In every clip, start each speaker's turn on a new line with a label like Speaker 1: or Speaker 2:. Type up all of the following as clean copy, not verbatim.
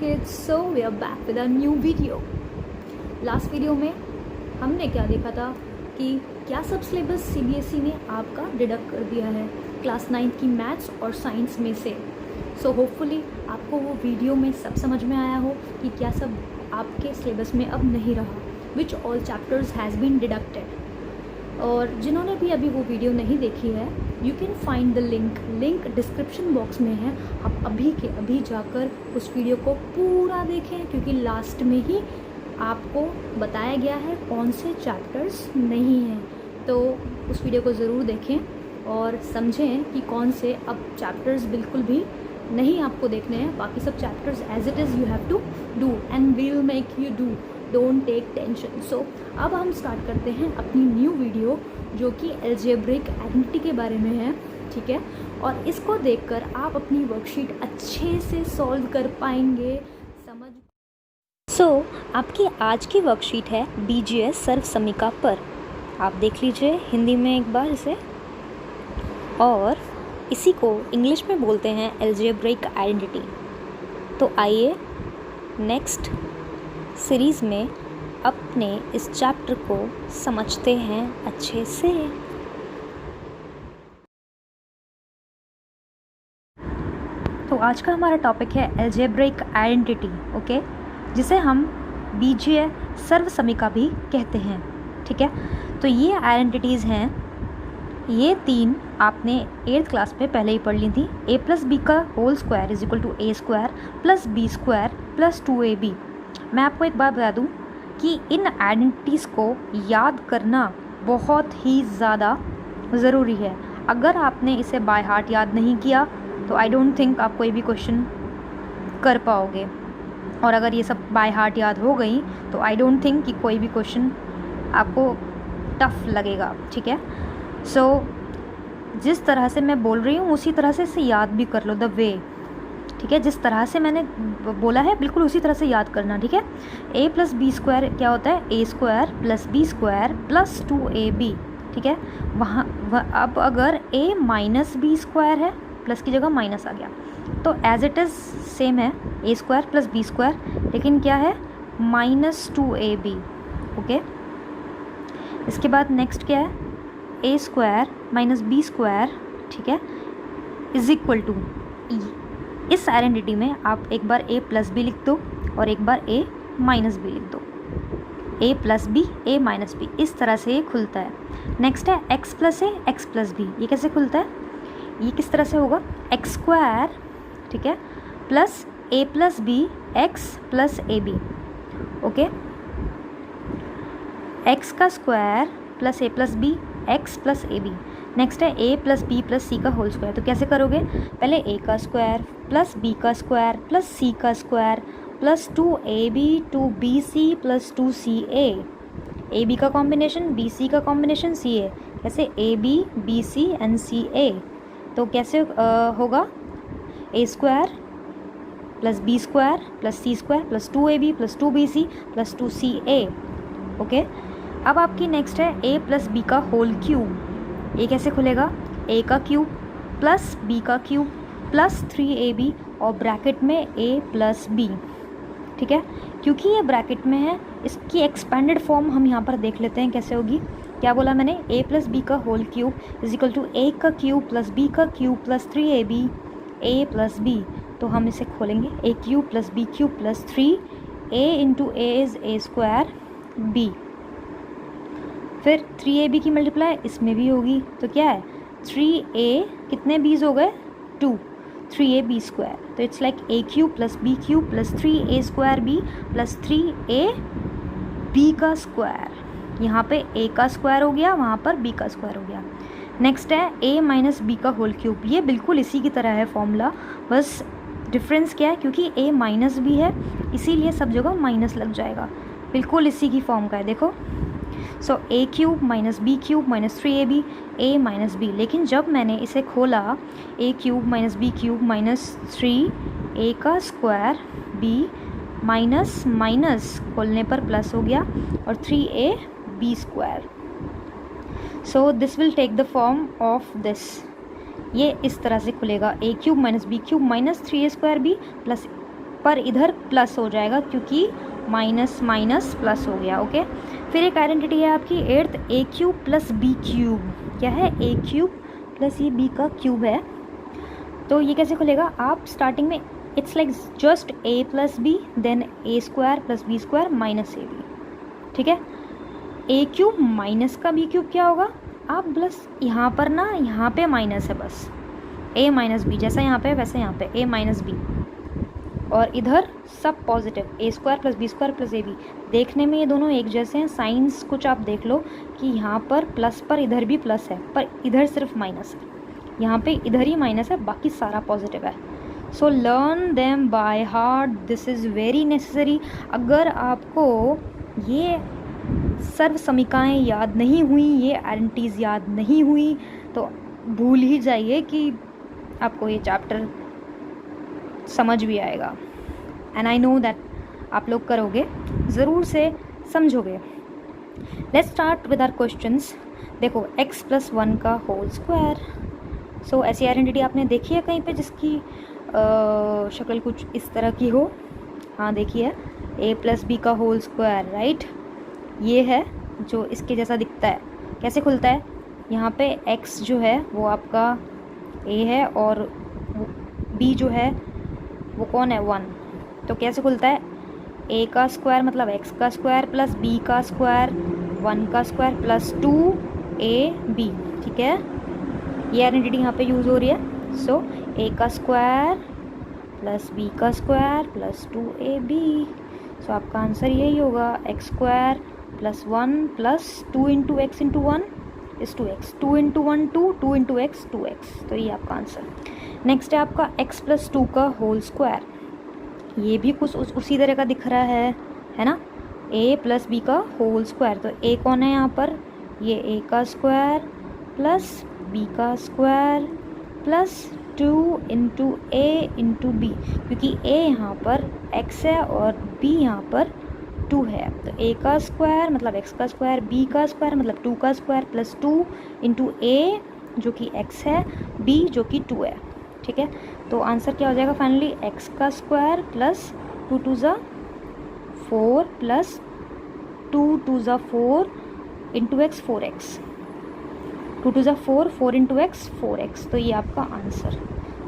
Speaker 1: kids, so we are back with a new video. Last video में हमने क्या देखा था कि क्या सब सिलेबस सीबीएसई ने आपका डिडक्ट कर दिया है क्लास 9 की मैथ्स और साइंस में से. सो होपफुली आपको वो वीडियो में सब समझ में आया हो कि क्या सब आपके सिलेबस में अब नहीं रहा, which all chapters has been deducted. और जिन्होंने भी अभी वो वीडियो नहीं देखी है, you can find the link description box में है. आप अभी के अभी जाकर उस वीडियो को पूरा देखें, क्योंकि लास्ट में ही आपको बताया गया है कौन से चैप्टर्स नहीं हैं. तो उस वीडियो को ज़रूर देखें और समझें कि कौन से अब चैप्टर्स बिल्कुल भी नहीं आपको देखने हैं. बाकी सब chapters as it is you have to do and we will make you do. Don't take tension. So अब हम स्टार्ट करते हैं अपनी न्यू वीडियो, जो कि अलजेब्रिक आइडेंटिटी के बारे में है. ठीक है, और इसको देखकर आप अपनी वर्कशीट अच्छे से सॉल्व कर पाएंगे. सो आपकी आज की वर्कशीट है बीजीएस सर्व समीका पर. आप देख लीजिए हिंदी में एक बार इसे, और इसी को इंग्लिश में बोलते हैं अलजेब्रिक आइडेंटिटी. तो आइए नेक्स्ट सीरीज़ में अपने इस चैप्टर को समझते हैं अच्छे से. तो आज का हमारा टॉपिक है अलजेब्रिक आइडेंटिटी. ओके, जिसे हम बीजीय सर्व समीका भी कहते हैं. ठीक है, तो ये आइडेंटिटीज़ हैं, ये तीन आपने 8th क्लास में पहले ही पढ़ ली थी. a प्लस बी का whole square is equal to a square plus b square plus 2ab. मैं आपको एक बात बता दूं कि इन आइडेंटिटीज़ को याद करना बहुत ही ज़्यादा ज़रूरी है. अगर आपने इसे बाय हार्ट याद नहीं किया तो आई डोंट थिंक आप कोई भी क्वेश्चन कर पाओगे. और अगर ये सब बाय हार्ट याद हो गई तो आई डोंट थिंक कि कोई भी क्वेश्चन आपको टफ लगेगा. ठीक है, सो जिस तरह से मैं बोल रही हूँ उसी तरह से इसे याद भी कर लो, द वे. ठीक है, जिस तरह से मैंने बोला है बिल्कुल उसी तरह से याद करना. ठीक है, a प्लस बी स्क्वायर क्या होता है, a square plus b square plus 2ab. ठीक है, वहाँ अब अगर a माइनस बी स्क्वायर है, प्लस की जगह माइनस आ गया, तो एज इट इज़ सेम है a square plus b square, लेकिन क्या है माइनस 2ab. ओके, इसके बाद नेक्स्ट क्या है, a square minus b square. ठीक है, इज इक्वल टू e. इस आइडेंटिटी में आप एक बार a प्लस बी लिख दो और एक बार a माइनस बी लिख दो. a plus b, a minus b, इस तरह से ये खुलता है. नेक्स्ट है x plus a, x plus b. ये कैसे खुलता है, ये किस तरह से होगा, एक्स स्क्वायर, ठीक है, plus a plus b x plus a b. Okay, x का square plus a plus b x plus a b. Next है a plus b plus c का होल स्क्वायर. तो कैसे करोगे, पहले a का स्क्वायर प्लस b का square plus c का square plus 2ab 2bc plus 2ca. ab का कॉम्बिनेशन, bc का कॉम्बिनेशन, ca. कैसे, ab bc एंड ca. तो कैसे होगा, a square plus b square plus c square plus 2ab plus 2bc plus 2ca. Okay, अब आपकी next है a plus b का होल क्यूब. ये कैसे खुलेगा, a का क्यूब प्लस b का क्यूब प्लस 3ab और ब्रैकेट में a प्लस b. ठीक है, क्योंकि ये ब्रैकेट में है, इसकी एक्सपेंडेड फॉर्म हम यहाँ पर देख लेते हैं कैसे होगी. क्या बोला मैंने, a प्लस बी का whole cube is equal to a का क्यूब प्लस b का cube plus 3ab a plus b. तो हम इसे खोलेंगे, a cube plus b cube plus 3a into a is a square b. फिर 3ab की multiply इसमें भी होगी, तो क्या है 3a, कितने b's हो गए 2, 3ab स्क्वायर. तो it's like a cube plus b cube plus 3a square b plus 3a b का स्क्वायर. यहाँ पे a का स्क्वायर हो गया, वहाँ पर b का स्क्वायर हो गया. नेक्स्ट है a माइनस बी का होल क्यूब. ये बिल्कुल इसी की तरह है फॉर्मूला, बस डिफरेंस क्या है, क्योंकि a माइनस b है इसीलिए सब जगह माइनस लग जाएगा. बिल्कुल इसी की फॉर्म का है, देखो. So a cube minus b cube minus 3ab a minus b. लेकिन जब मैंने इसे खोला, a cube minus b cube minus 3a का स्क्वायर b माइनस माइनस खोलने पर प्लस हो गया और 3a b square. So this will take the form of this. ये इस तरह से खुलेगा, a cube minus b cube minus 3a square b plus पर इधर प्लस हो जाएगा क्योंकि माइनस माइनस प्लस हो गया। ओके, फिर एक आइडेंटिटी है आपकी eighth, a cube plus b cube. क्या है? ए क्यूब प्लस ये बी का क्यूब है। तो ये कैसे खुलेगा? आप स्टार्टिंग में it's like just a plus b then a square plus b square minus a b. ठीक है, ए क्यूब माइनस का बी क्यूब क्या होगा? आप प्लस यहाँ पर ना, यहाँ पे माइनस है बस, ए माइनस बी, जैसा यहाँ पे वैसे यहाँ पे ए माइनस बी, और इधर सब positive, a square plus b square plus a b. देखने में ये दोनों एक जैसे हैं, साइंस कुछ आप देख लो कि यहाँ पर प्लस पर इधर भी प्लस है, पर इधर सिर्फ माइनस है, यहाँ पे इधर ही माइनस है, बाकी सारा पॉजिटिव है। So learn them by heart, this is very necessary. अगर आपको ये सर्व समीकाएँ याद नहीं हुई, ये आइडेंटिटीज़ याद नहीं हुई, तो भूल ही जाइए कि आपको ये चैप्टर समझ भी आएगा। एंड आई नो दैट आप लोग करोगे, ज़रूर से समझोगे। Let's start with our questions. देखो, x प्लस 1 का होल स्क्वायर। सो ऐसी आइडेंटिटी आपने देखी है कहीं पे जिसकी शक्ल कुछ इस तरह की हो? हाँ देखिए, a प्लस बी का होल स्क्वायर, राइट। ये है जो इसके जैसा दिखता है। कैसे खुलता है? यहाँ पे x जो है वो आपका a है और b जो है वो कौन है? 1। तो कैसे खुलता है? a का स्क्वायर मतलब x का स्क्वायर प्लस b का स्क्वायर 1 का स्क्वायर प्लस 2ab। ठीक है, ये आइडेंटिटी यहाँ पे यूज़ हो रही है। सो a का स्क्वायर प्लस b का स्क्वायर प्लस 2ab। सो आपका आंसर यही होगा, x square plus 1 plus 2 into x into 1 is 2x, 2 into 1 2 into x 2x। तो ये आपका आंसर। नेक्स्ट है आपका x प्लस 2 का होल स्क्वायर। ये भी कुछ उसी तरह का दिख रहा है ना, a प्लस बी का होल स्क्वायर। तो a कौन है यहाँ पर? ये a का स्क्वायर प्लस b का square plus 2 into a into b, क्योंकि a यहाँ पर x है और b यहाँ पर 2 है। तो a का स्क्वायर मतलब x का स्क्वायर, b का स्क्वायर मतलब 2 का स्क्वायर प्लस 2 इंटू a जो कि x है, b जो कि 2 है। ठीक है, तो आंसर क्या हो जाएगा फाइनली? x का square plus 2 to the 4 plus 2 to the 4 into x 4x, 2 to the 4, 4 into x 4x। तो ये आपका आंसर,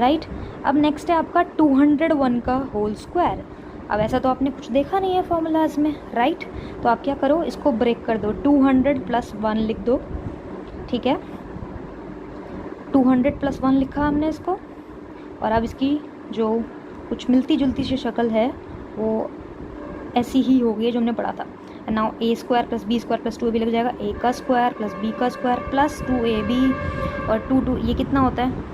Speaker 1: राइट। अब नेक्स्ट है आपका 201 का होल स्क्वायर। अब ऐसा तो आपने कुछ देखा नहीं है फॉर्मूलाज में, राइट। तो आप क्या करो, इसको ब्रेक कर दो, 200 प्लस 1 लिख दो। ठीक है, 200 प्लस 1 लिखा हमने इसको, और अब इसकी जो कुछ मिलती जुलती सी शक्ल है वो ऐसी ही होगी जो हमने पढ़ा था। Now a square plus b square plus 2ab लग जाएगा, a का स्क्वायर प्लस b का स्क्वायर प्लस 2ab और 2 ये कितना होता है?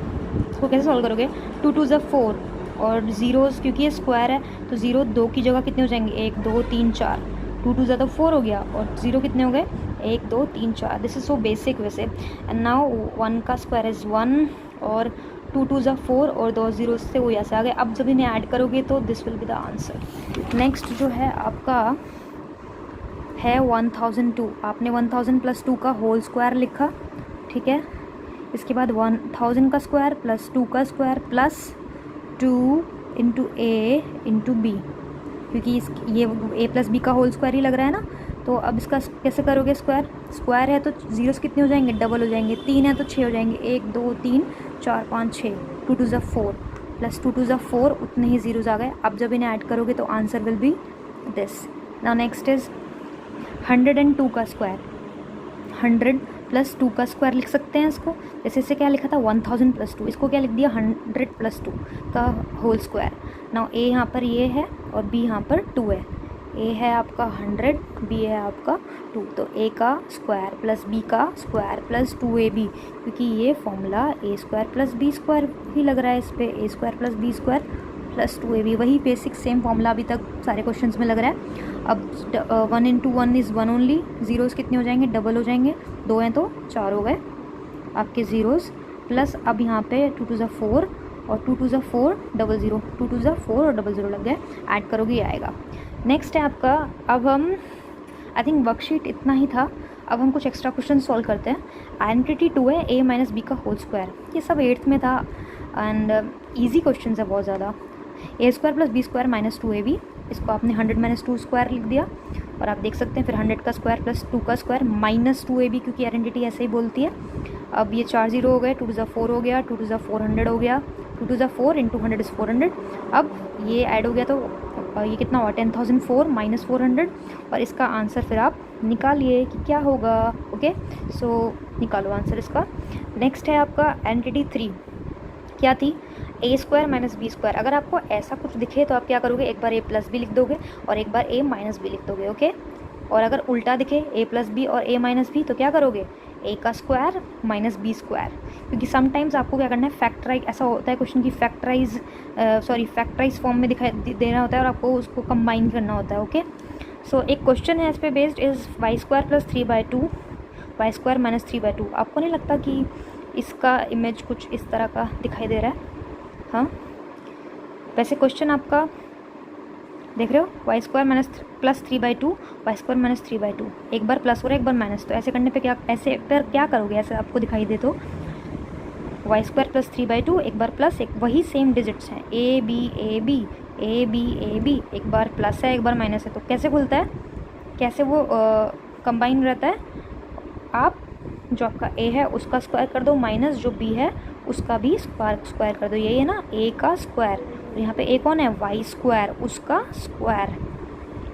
Speaker 1: इसको कैसे सॉल्व करोगे? 2 टू ज़ा 4 और ज़ीरोज़, क्योंकि ये स्क्वायर है तो 0 2 की जगह कितने हो जाएंगे? 1 2 3 4, 2 टू ज़ा तो 4 हो गया और 0 कितने हो गए? 1 2 3 4। दिस इज़ सो बेसिक वैसे। एंड नाउ 1 का स्क्वायर इज़ 1 और 2 टू ज़ा 4 और 2 ज़ीरो से वो ऐसे आ गए। अब जब इन्हें ऐड करोगे तो this will be the answer. Next जो है आपका है 1002। आपने 1000 प्लस 2 का होल स्क्वायर लिखा। ठीक है, इसके बाद 1000 का स्क्वायर प्लस 2 का स्क्वायर प्लस 2 इंटू ए इंटू बी, क्योंकि ये a प्लस बी का होल स्क्वायर ही लग रहा है ना। तो अब इसका कैसे करोगे? स्क्वायर स्क्वायर है तो जीरोस कितने हो जाएंगे? डबल हो जाएंगे। 3 है तो 6 हो जाएंगे, 1 2 3 4 5 6, 2 to the 4 plus 2 to the 4, उतने ही जीरोस आ गए। अब जब इन्हें ऐड करोगे तो answer will be this. Now next is 102 का स्क्वायर। 100 प्लस 2 का स्क्वायर लिख सकते हैं इसको। जैसे इससे क्या लिखा था? 1000 प्लस 2, इसको क्या लिख दिया? 100 प्लस 2 का होल स्क्वायर। नाउ a यहाँ पर ये है और b यहाँ पर 2 है। a है आपका 100, b है आपका 2। तो a का स्क्वायर प्लस b का स्क्वायर प्लस 2ab, क्योंकि ये formula a square plus b square ही लग रहा है इस पर, a square plus b square plus 2ab, वही बेसिक सेम फॉर्मूला अभी तक सारे क्वेश्चंस में लग रहा है। अब 1 इंटू 1 इज़ 1 ओनली, ज़ीरोज़ कितने हो जाएंगे? डबल हो जाएंगे। 2 हैं तो 4 हो गए आपके ज़ीरोज़, प्लस अब यहाँ पे 2 टू ज़ा 4 और 2 to the 4 double zero, 2 to the 4 और डबल ज़ीरो लग गए। ऐड करोगे ये आएगा। नेक्स्ट है आपका, अब हम आई थिंक वर्कशीट इतना ही था। अब हम कुछ एक्स्ट्रा क्वेश्चन सॉल्व करते हैं। आइडेंटिटी 2 है a माइनस बी का होल स्क्वायर। ये सब 8th में था एंड ईजी क्वेश्चन है बहुत ज़्यादा। A square plus b square minus 2ab, इसको आपने 100 माइनस 2 स्क्वायर लिख दिया और आप देख सकते हैं फिर 100 का स्क्वायर प्लस 2 का स्क्वायर माइनस 2ab, क्योंकि आइडेंटिटी ऐसे ही बोलती है। अब ये 4 0 हो गए, 2 टू 4 हो गया, 2 टू 400 हो गया, 2 टू 4 इंटू 100 इज़ 400। अब ये ऐड हो गया तो ये कितना हुआ 10,004 माइनस 400 और इसका आंसर फिर आप निकालिए कि क्या होगा। ओके, सो निकालो आंसर इसका। नेक्स्ट है आपका एंटिटी 3, क्या थी, ए स्क्वायर माइनस बी स्क्वायर। अगर आपको ऐसा कुछ दिखे तो आप क्या करोगे, एक बार ए प्लस बी लिख दोगे और एक बार ए माइनस बी लिख दोगे। ओके, और अगर उल्टा दिखे ए प्लस बी और ए माइनस बी तो क्या करोगे, ए का स्क्वायर माइनस बी स्क्वायर, क्योंकि समटाइम्स आपको क्या करना है, फैक्टराइज, ऐसा होता है क्वेश्चन की फैक्टराइज फॉर्म में दिखाई देना होता है और आपको उसको कंबाइन करना होता है। ओके, सो एक क्वेश्चन है इस पर based is y square plus 3/2 y square minus 3/2। आपको नहीं लगता कि इसका इमेज कुछ इस तरह का दिखाई दे रहा है? हाँ, वैसे क्वेश्चन आपका देख रहे हो, y square minus plus 3/2 y square minus 3/2, एक बार प्लस हो रहा है एक बार माइनस, तो ऐसे करने पे क्या, ऐसे पर क्या करोगे, ऐसे आपको दिखाई दे तो वाई स्क्वायर प्लस 3/2 एक बार प्लस, एक वही सेम डिजिट्स हैं, a b a b a b a b, एक बार प्लस है एक बार माइनस है, तो कैसे खुलता है, कैसे वो कंबाइन रहता है। आप जो आपका ए है उसका स्क्वायर कर दो, माइनस जो बी है उसका भी स्क्वायर कर दो, यही है ना ए का स्क्वायर। और यहाँ पे ए कौन है, वाई स्क्वायर, उसका स्क्वायर,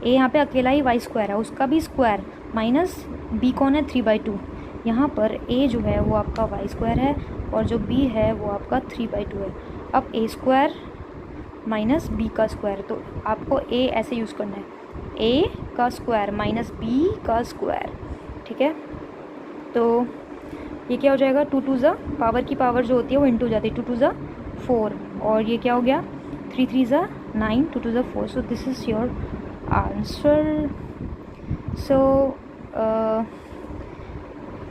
Speaker 1: ए यहाँ पे अकेला ही वाई स्क्वायर है उसका भी स्क्वायर, माइनस बी कौन है 3/2, यहाँ पर ए जो है वो आपका वाई स्क्वायर है और जो बी है वो आपका 3/2 है। अब ए स्क्वायर माइनस बी का स्क्वायर, तो आपको ए ऐसे यूज़ करना है, ए का स्क्वायर माइनस बी का स्क्वायर, ठीक है। तो ये क्या हो जाएगा, 2 टू ज़ा पावर की पावर जो होती है वो इंटू हो जाती है, 2 टू ज़ा 4 और ये क्या हो गया 3 3 ज़ा 9, 2 to the 4, so this is your answer. So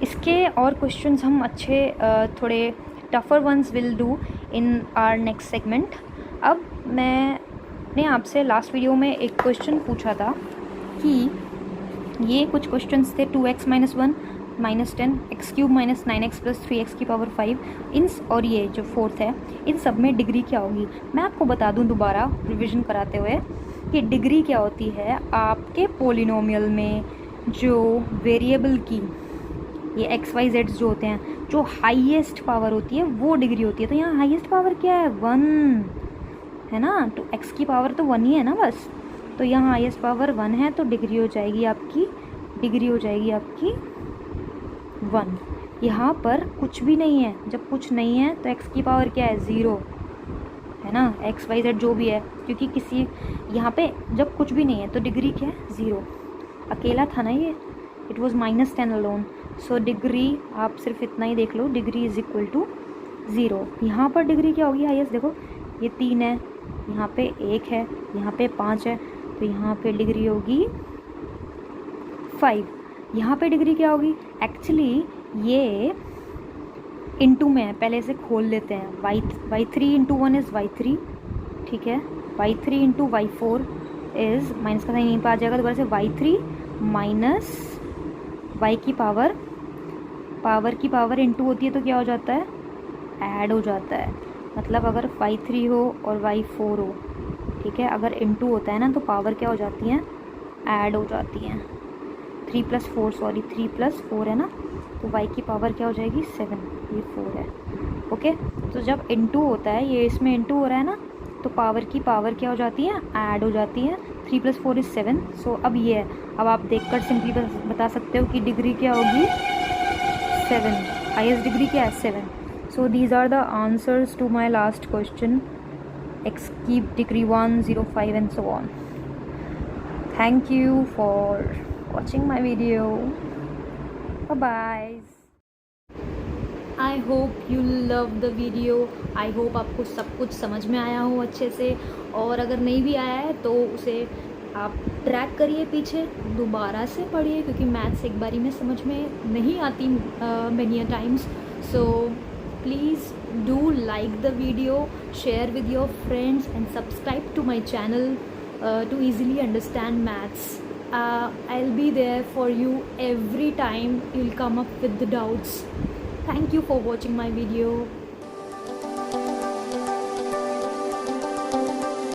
Speaker 1: इसके और क्वेश्चंस हम अच्छे थोड़े tougher ones will do in our next segment. अब मैंने आपसे लास्ट वीडियो में एक क्वेश्चन पूछा था कि ये कुछ क्वेश्चंस थे 2x minus 1 minus 10 x cube minus 9x plus 3x की पावर 5 इन, और ये जो फोर्थ है इन सब में डिग्री क्या होगी। मैं आपको बता दूं दोबारा रिवीजन कराते हुए कि डिग्री क्या होती है आपके पोलिनोमियल में, जो वेरिएबल की ये एक्स वाई जेड्स जो होते हैं, जो हाईएस्ट पावर होती है वो डिग्री होती है। तो यहाँ हाईएस्ट पावर क्या है 1 है ना, तो एक्स की पावर तो 1 ही है ना बस, तो यहाँ हाईएस्ट पावर 1 है तो डिग्री हो जाएगी आपकी 1। यहाँ पर कुछ भी नहीं है, जब कुछ नहीं है तो एक्स की पावर क्या है 0 है ना, एक्स वाई जेड जो भी है, क्योंकि किसी यहाँ पे जब कुछ भी नहीं है तो डिग्री क्या है 0, अकेला था ना ये, it was minus 10 alone, so degree आप सिर्फ इतना ही देख लो, डिग्री इज इक्वल टू 0। यहाँ पर डिग्री क्या होगी हाईएस्ट, देखो ये 3 है, यहाँ पे 1 है, यहाँ पे 5 है, तो यहाँ पे डिग्री होगी 5। यहाँ पे डिग्री क्या होगी, एक्चुअली ये इंटू में है, पहले इसे खोल लेते हैं, y3 इंटू 1 इज़ y3, ठीक है, y3 into y4 is, minus का साइन यहीं पर आ जाएगा, दोबारा से y3 माइनस y की पावर की पावर इंटू होती है तो क्या हो जाता है, ऐड हो जाता है। मतलब अगर y3 हो और y4 हो, ठीक है, अगर इंटू होता है ना तो पावर क्या हो जाती हैं, ऐड हो जाती हैं। 3 + 4 सॉरी 3 + 4 है ना, तो y की पावर क्या हो जाएगी 7, ये 4 है। ओके, तो जब इंटू होता है, ये इसमें इंटू हो रहा है ना, तो पावर की पावर क्या हो जाती है, ऐड हो जाती है। 3 + 4 इज़ 7। सो अब ये है, अब आप देखकर सिंपली बता सकते हो कि डिग्री क्या होगी 7, हाईएस्ट डिग्री क्या है 7। So these are the answers to my last question, x की degree 1, 0, 5 and so on. Thank you for watching my video. Bye bye. I hope you love the video. I hope आपको सब कुछ समझ में आया हो अच्छे से, और अगर नहीं भी आया है तो उसे आप ट्रैक करिए पीछे, दोबारा से पढ़िए, क्योंकि मैथ्स एक बारी में समझ में नहीं आती many a times. So please do like the video, share with your friends and subscribe to my channel to easily understand maths. I'll be there for you every time you'll come up with the doubts. Thank you for watching my video.